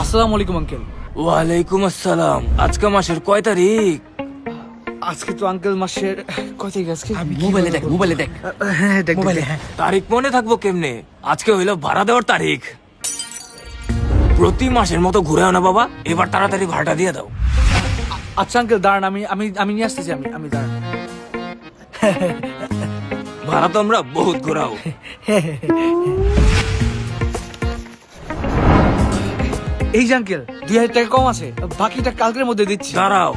আসসালামু আলাইকুম আঙ্কেল। ওয়ালাইকুম আসসালাম। আজকে মাসের কয় তারিখ? আজকে তো আঙ্কেল মাসের কয় তারিখ আজকে? মোবাইলে দেখ, মোবাইলে দেখ। হ্যাঁ দেখ মোবাইলে, হ্যাঁ। তারিখ মনে থাকবো কেমনে? আজকে হইলো ভাড়া দেওয়ার তারিখ। প্রতি মাসের মতো ঘুরেও না বাবা, এবার তাড়াতাড়ি ভাড়াটা দিয়ে দাও। আচ্ছা আঙ্কেল দাঁড়ান, আমি আমি আমি নিয়ে আসতেছি। আমি দাঁড়ান। ভাড়া তো আমরা বহুত ঘোরাও। এই যে আঙ্কেল 2000 টাকা কম আছে, বাকিটা কালকের মধ্যে দিচ্ছি। দাঁড়াও,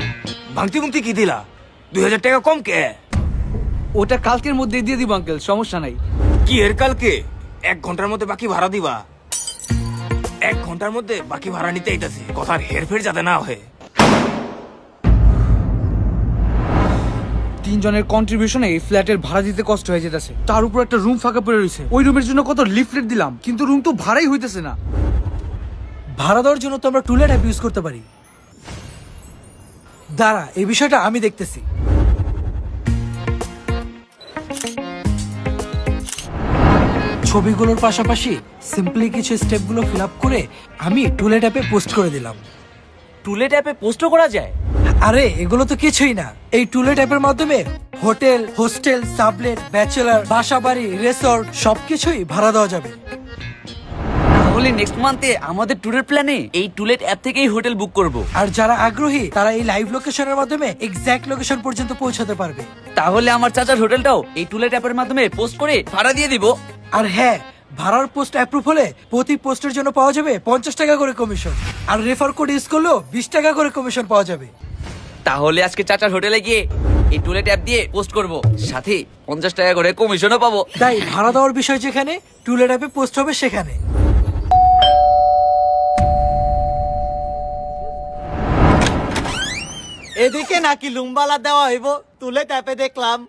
ভাঙতি মুক্তি কি দিলা? 2000 টাকা কম কে? ওটা কালকের মধ্যে দিয়ে দিব আঙ্কেল, সমস্যা নাই। কি এর কালকে? 1 ঘন্টার মধ্যে বাকি ভাড়া দিবা। 1 ঘন্টার মধ্যে বাকি ভাড়া নিতে আইতাছে, কথার হেরফের যাতে না হয়। 3 জনের কন্ট্রিবিউশনে এই ফ্ল্যাটের ভাড়া দিতে কষ্ট হয়ে যেতেছে। তার উপর একটা রুম ফাঁকা পড়ে রয়েছে, ওই রুমের জন্য কত লিফলেট দিলাম, কিন্তু রুম তো ভাড়াই হইতেছে না। ভাড়া দেওয়ার জন্য তো আমরা টুলেট অ্যাপ ইউজ করতে পারি। দাঁড়া, এই বিষয়টা আমি দেখতেছি। ছবিগুলোর পাশাপাশি সিম্পলি কিছু স্টেপগুলো ফিল আপ করে আমি টুলেট অ্যাপে পোস্ট করে দিলাম। টুলেট অ্যাপে পোস্টও করা যায়? আরে এগুলো তো কিছুই না। এই টুলেট অ্যাপের মাধ্যমে হোটেল, হোস্টেল, সাবলেট, ব্যাচেলার, বাসাবাড়ি, রিসর্ট সবকিছুই ভাড়া দেওয়া যাবে। তাহলে নেক্সট মান্থে আমাদের ট্যুরের প্ল্যানে এই টুলেট অ্যাপ থেকেই হোটেল বুক করব। আর যারা আগ্রহী তারা এই লাইভ লোকেশনের মাধ্যমে এক্সাক্ট লোকেশন পর্যন্ত পৌঁছাতে পারবে। তাহলে আমার চাচার হোটেলটাও এই টুলেট অ্যাপের মাধ্যমে পোস্ট করে ভাড়া দিয়ে দিব। আর হ্যাঁ, ভাড়ার পোস্ট অ্যাপ্রুভ হলে প্রতি পোস্টের জন্য পাওয়া যাবে 50 টাকা করে কমিশন। আর রেফার কোড ইউজ করলেও 20 টাকা করে কমিশন পাওয়া যাবে। তাহলে আজকে চাচার হোটেলে গিয়ে এই টুলেট অ্যাপ দিয়ে পোস্ট করব, সাথে 50 টাকা করে কমিশনও পাবো। তাই ভাড়া দেওয়ার বিষয় যেখানে, টুলেট অ্যাপে পোস্ট হবে সেখানে। এদিকে নাকি লুম্বালা দেওয়া হইব? তুলে ট্যাপে দেখলাম।